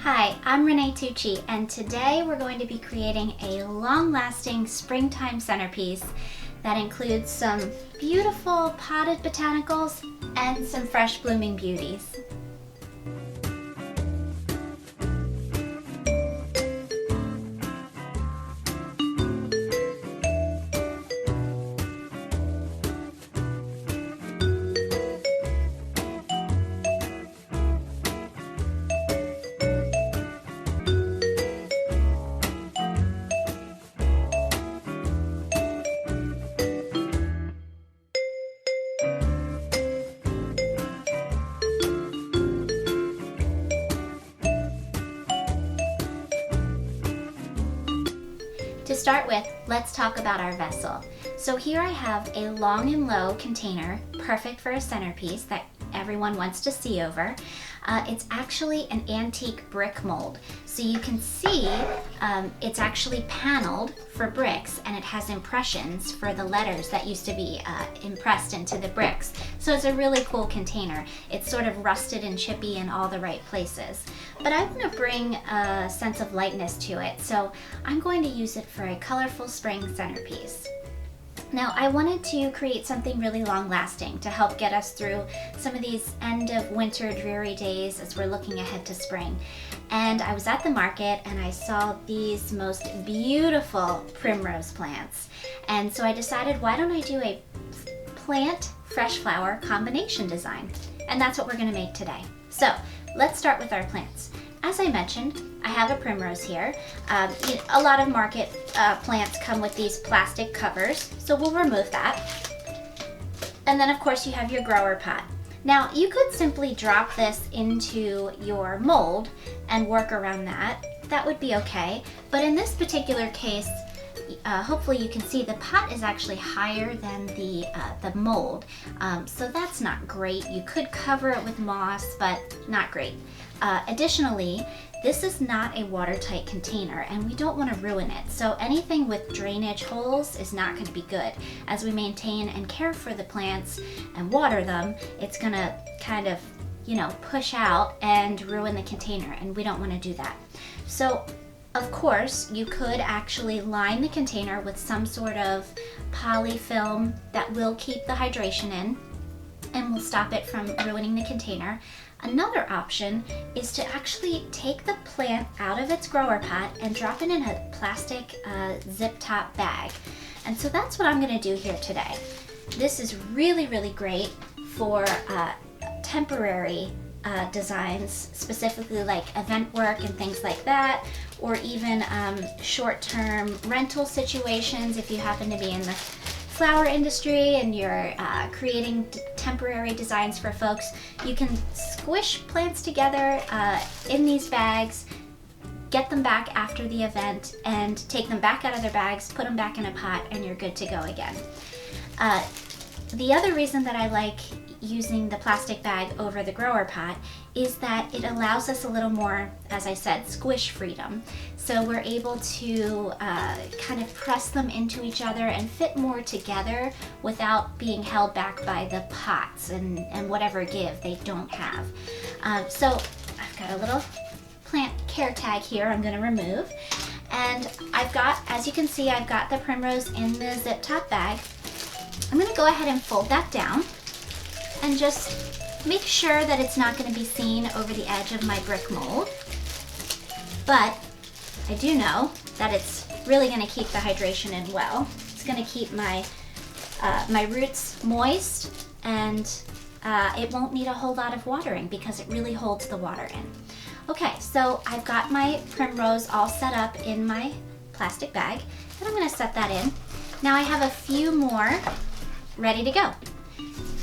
Hi, I'm Renee Tucci, and today we're going to be creating a long-lasting springtime centerpiece that includes some beautiful potted botanicals and some fresh blooming beauties. To start with, let's talk about our vessel. So here I have a long and low container, perfect for a centerpiece that everyone wants to see over. It's actually an antique brick mold. So you can see it's actually paneled for bricks, and it has impressions for the letters that used to be impressed into the bricks. So it's a really cool container. It's sort of rusted and chippy in all the right places. But I want to bring a sense of lightness to it, so I'm going to use it for a colorful spring centerpiece. Now, I wanted to create something really long-lasting to help get us through some of these end of winter dreary days as we're looking ahead to spring. And I was at the market and I saw these most beautiful primrose plants. And so I decided, why don't I do a plant fresh flower combination design? And that's what we're going to make today. So let's start with our plants. As I mentioned, I have a primrose here. A lot of market plants come with these plastic covers, so we'll remove that. And then of course you have your grower pot. Now you could simply drop this into your mold and work around that. That would be okay, but in this particular case, hopefully you can see the pot is actually higher than the mold, so that's not great. You could cover it with moss, but not great. Additionally, this is not a watertight container and we don't want to ruin it. So anything with drainage holes is not going to be good. As we maintain and care for the plants and water them, it's going to kind of, push out and ruin the container, and we don't want to do that. So of course, you could actually line the container with some sort of polyfilm that will keep the hydration in and will stop it from ruining the container. Another option is to actually take the plant out of its grower pot and drop it in a plastic zip top bag. And so that's what I'm going to do here today. This is really, really great for temporary designs, specifically like event work and things like that, or even short-term rental situations. If you happen to be in the flower industry and you're creating temporary designs for folks, you can squish plants together in these bags, get them back after the event, and take them back out of their bags, put them back in a pot, and you're good to go again. The other reason that I like using the plastic bag over the grower pot is that it allows us a little more, as I said, squish freedom. So we're able to kind of press them into each other and fit more together without being held back by the pots and whatever give they don't have. So I've got a little plant care tag here I'm going to remove. And I've got, as you can see, I've got the primrose in the zip top bag. I'm going to go ahead and fold that down and just make sure that it's not going to be seen over the edge of my brick mold. But I do know that it's really going to keep the hydration in well. It's going to keep my roots moist, and it won't need a whole lot of watering because it really holds the water in. Okay, so I've got my primrose all set up in my plastic bag, and I'm going to set that in. Now I have a few more ready to go.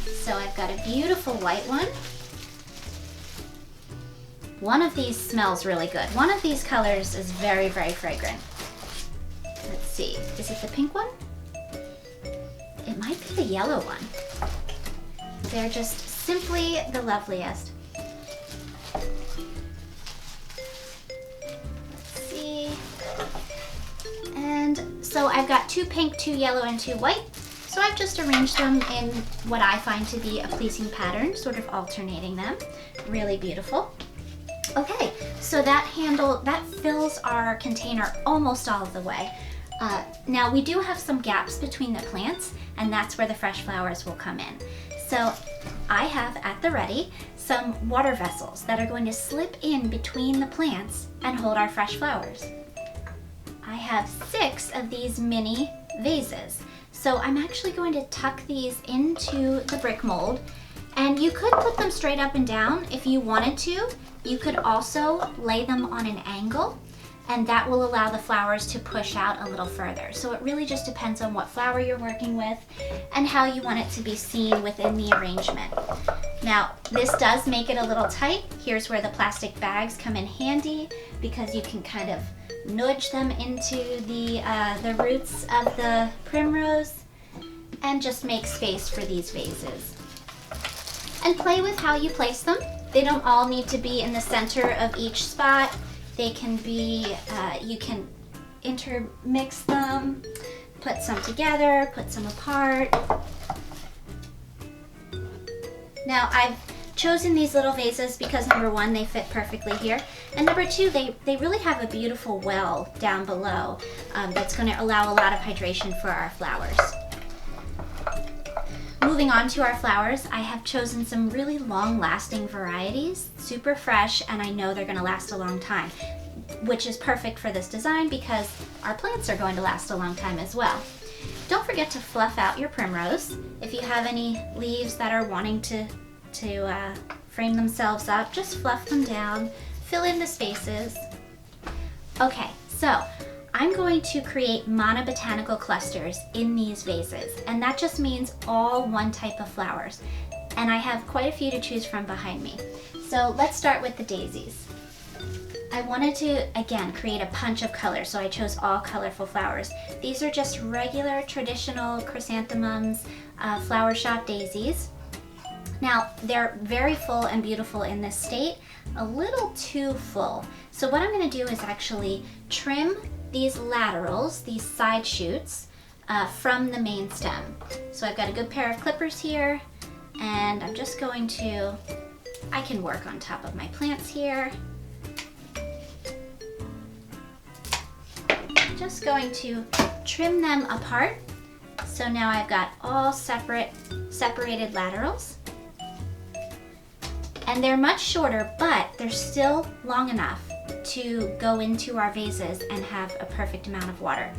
So I've got a beautiful white one. One of these smells really good. One of these colors is very, very fragrant. Let's see, is it the pink one? It might be the yellow one. They're just simply the loveliest. Let's see. And so I've got 2 pink, 2 yellow, and 2 white. So I've just arranged them in what I find to be a pleasing pattern, sort of alternating them. Really beautiful. Okay, so that fills our container almost all of the way. Now we do have some gaps between the plants, and that's where the fresh flowers will come in. So I have at the ready some water vessels that are going to slip in between the plants and hold our fresh flowers. I have 6 of these mini vases. So I'm actually going to tuck these into the brick mold, and you could put them straight up and down if you wanted to. You could also lay them on an angle, and that will allow the flowers to push out a little further. So it really just depends on what flower you're working with and how you want it to be seen within the arrangement. Now, this does make it a little tight. Here's where the plastic bags come in handy, because you can kind of nudge them into the roots of the primrose and just make space for these vases. And play with how you place them. They don't all need to be in the center of each spot. They can be, you can intermix them, put some together, put some apart. Now I've chosen these little vases because number 1, they fit perfectly here, and number 2, they really have a beautiful well down below that's going to allow a lot of hydration for our flowers. Moving on to our flowers, I have chosen some really long-lasting varieties, super fresh, and I know they're going to last a long time, which is perfect for this design because our plants are going to last a long time as well. Don't forget to fluff out your primrose. If you have any leaves that are wanting to frame themselves up, just fluff them down, fill in the spaces. Okay, so I'm going to create monobotanical clusters in these vases, and that just means all one type of flowers. And I have quite a few to choose from behind me. So let's start with the daisies. I wanted to, again, create a punch of color, so I chose all colorful flowers. These are just regular, traditional chrysanthemums, flower shop daisies. Now, they're very full and beautiful in this state, a little too full. So what I'm going to do is actually trim these laterals, these side shoots, from the main stem. So I've got a good pair of clippers here, and I'm just going to, I can work on top of my plants here. Just going to trim them apart. So now I've got all separated laterals. And they're much shorter, but they're still long enough to go into our vases and have a perfect amount of water.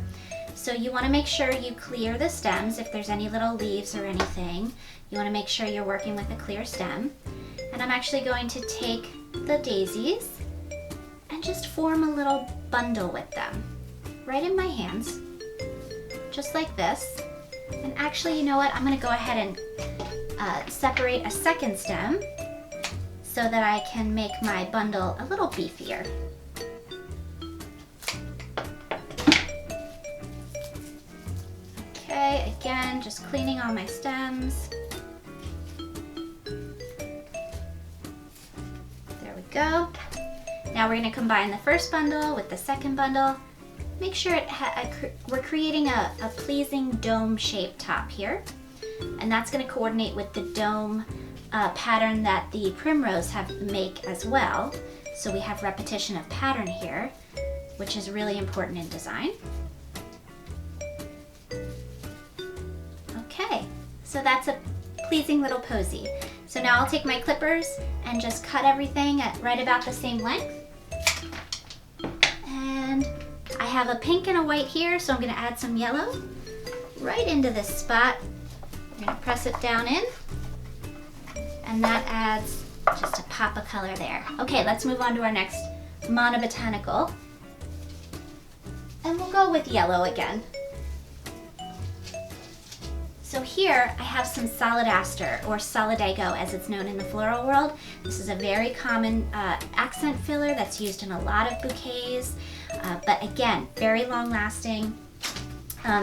So you want to make sure you clear the stems if there's any little leaves or anything. You want to make sure you're working with a clear stem. And I'm actually going to take the daisies and just form a little bundle with them right in my hands, just like this. And actually, you know what? I'm going to go ahead and separate a second stem so that I can make my bundle a little beefier. Okay, again, just cleaning all my stems. There we go. Now we're going to combine the first bundle with the second bundle. Make sure we're creating a pleasing dome-shaped top here, and that's going to coordinate with the dome pattern that the primrose make as well. So we have repetition of pattern here, which is really important in design. Okay, so that's a pleasing little posy. So now I'll take my clippers and just cut everything at right about the same length. And I have a pink and a white here, so I'm going to add some yellow right into this spot. We're going to press it down in, and that adds just a pop of color there. Okay, let's move on to our next monobotanical. And we'll go with yellow again. So here I have some solidaster, or solidago as it's known in the floral world. This is a very common accent filler that's used in a lot of bouquets, but again, very long lasting.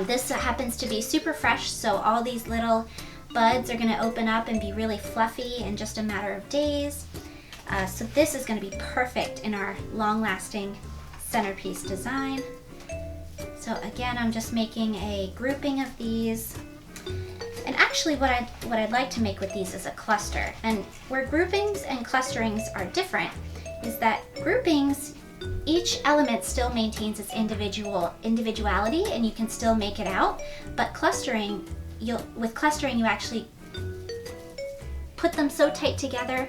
This happens to be super fresh, so all these little buds are going to open up and be really fluffy in just a matter of days. So this is going to be perfect in our long-lasting centerpiece design. So again, I'm just making a grouping of these. And actually what I'd like to make with these is a cluster. And where groupings and clusterings are different is that groupings, each element still maintains its individuality and you can still make it out, but clustering, with clustering you actually put them so tight together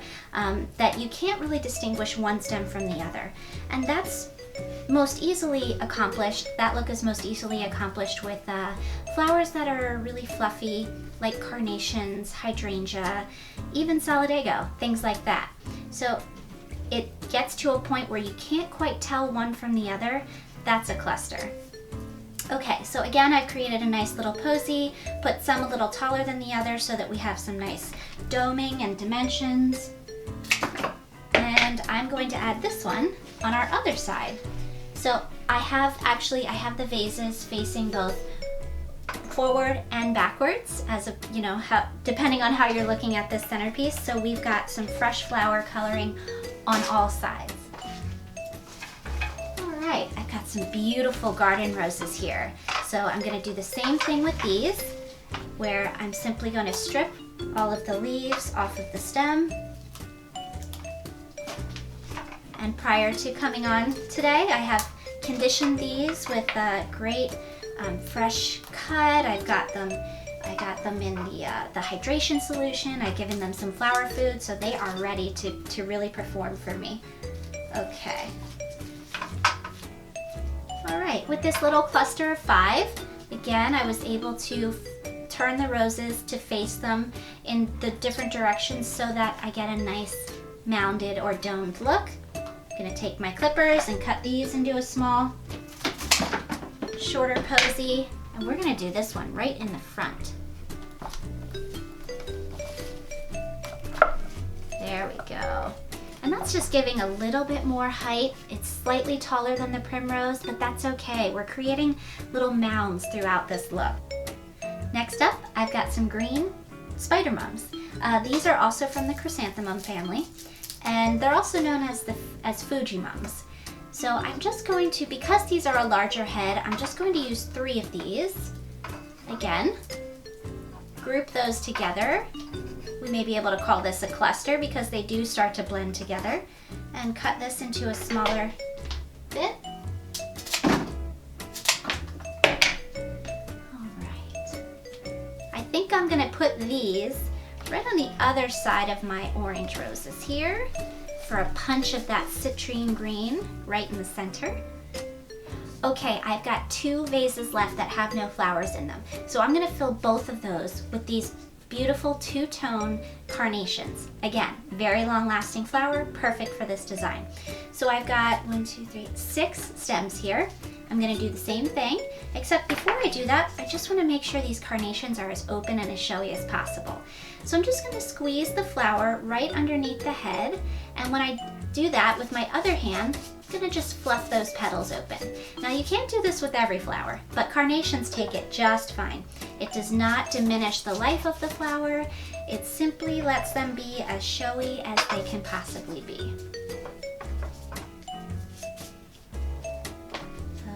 that you can't really distinguish one stem from the other. And that's most easily accomplished, that look is most easily accomplished with flowers that are really fluffy, like carnations, hydrangea, even solidago, things like that. So it gets to a point where you can't quite tell one from the other. That's a cluster. Okay, so again, I've created a nice little posy, put some a little taller than the other so that we have some nice doming and dimensions. And I'm going to add this one on our other side. So I have the vases facing both forward and backwards, as a, you know, depending on how you're looking at this centerpiece. So we've got some fresh flower coloring on all sides. All right, I've got some beautiful garden roses here. So I'm going to do the same thing with these, where I'm simply going to strip all of the leaves off of the stem. And prior to coming on today, I have conditioned these with a great fresh cut. I got them in the hydration solution. I've given them some flower food, so they are ready to really perform for me. Okay. All right, with this little cluster of 5, again, I was able to turn the roses to face them in the different directions so that I get a nice mounded or domed look. I'm gonna take my clippers and cut these into a small, shorter posy, and we're gonna do this one right in the front. There we go. And that's just giving a little bit more height. It's slightly taller than the Primrose, but that's okay. We're creating little mounds throughout this look. Next up, I've got some green spider mums. These are also from the chrysanthemum family, and they're also known as Fuji mums. So I'm just going to, because these are a larger head, I'm just going to use 3 of these. Again, group those together. We may be able to call this a cluster because they do start to blend together. And cut this into a smaller bit. All right. I think I'm gonna put these right on the other side of my orange roses here for a punch of that citrine green right in the center. Okay, I've got 2 vases left that have no flowers in them. So I'm gonna fill both of those with these beautiful 2-tone carnations. Again, very long-lasting flower, perfect for this design. So I've got 6 stems here. I'm gonna do the same thing, except before I do that, I just wanna make sure these carnations are as open and as showy as possible. So I'm just gonna squeeze the flower right underneath the head, and when I do that with my other hand, I'm gonna just fluff those petals open. Now you can't do this with every flower, but carnations take it just fine. It does not diminish the life of the flower, it simply lets them be as showy as they can possibly be.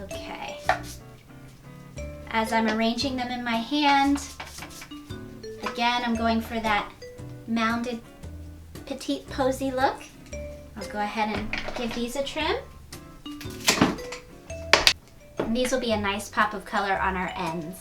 Okay. As I'm arranging them in my hand, again, I'm going for that mounded petite posy look. I'll go ahead and give these a trim. And these will be a nice pop of color on our ends.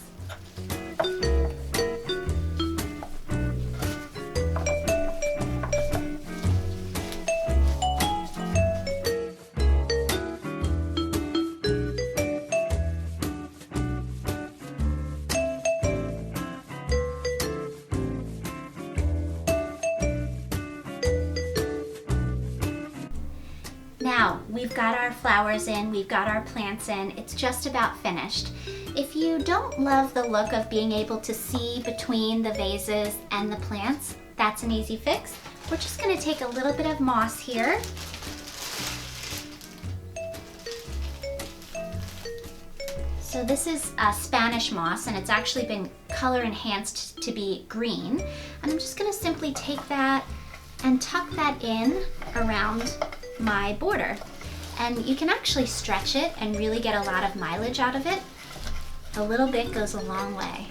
Now, we've got our flowers in, we've got our plants in, it's just about finished. If you don't love the look of being able to see between the vases and the plants, that's an easy fix. We're just gonna take a little bit of moss here. So this is Spanish moss, and it's actually been color enhanced to be green. And I'm just gonna simply take that and tuck that in around my border. And you can actually stretch it and really get a lot of mileage out of it. A little bit goes a long way.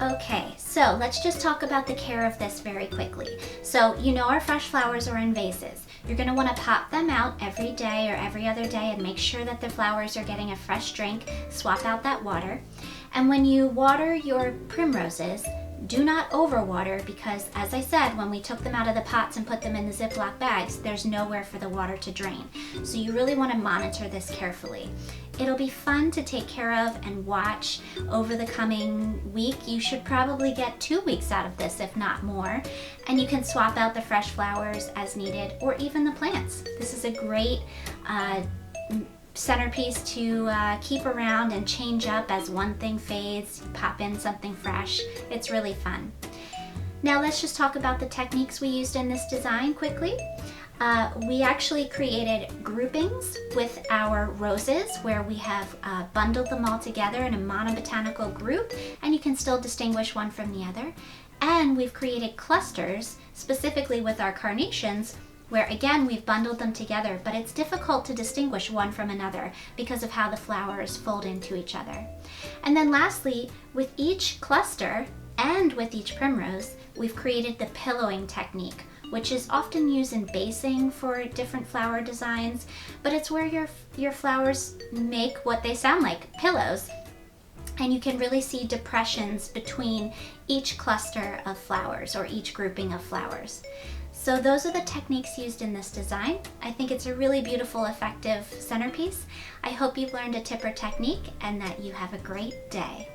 Okay, so let's just talk about the care of this very quickly. So you know our fresh flowers are in vases. You're going to want to pop them out every day or every other day and make sure that the flowers are getting a fresh drink. Swap out that water. And when you water your primroses, do not overwater because, as I said, when we took them out of the pots and put them in the Ziploc bags, there's nowhere for the water to drain. So you really want to monitor this carefully. It'll be fun to take care of and watch over the coming week. You should probably get 2 weeks out of this, if not more. And you can swap out the fresh flowers as needed, or even the plants. This is a great centerpiece to keep around and change up as one thing fades, pop in something fresh. It's really fun. Now let's just talk about the techniques we used in this design quickly. We actually created groupings with our roses where we have bundled them all together in a monobotanical group, and you can still distinguish one from the other. And we've created clusters specifically with our carnations where again we've bundled them together, but it's difficult to distinguish one from another because of how the flowers fold into each other. And then lastly, with each cluster and with each primrose, we've created the pillowing technique, which is often used in basing for different flower designs, but it's where your flowers make what they sound like, pillows. And you can really see depressions between each cluster of flowers or each grouping of flowers. So those are the techniques used in this design. I think it's a really beautiful, effective centerpiece. I hope you've learned a tip or technique and that you have a great day.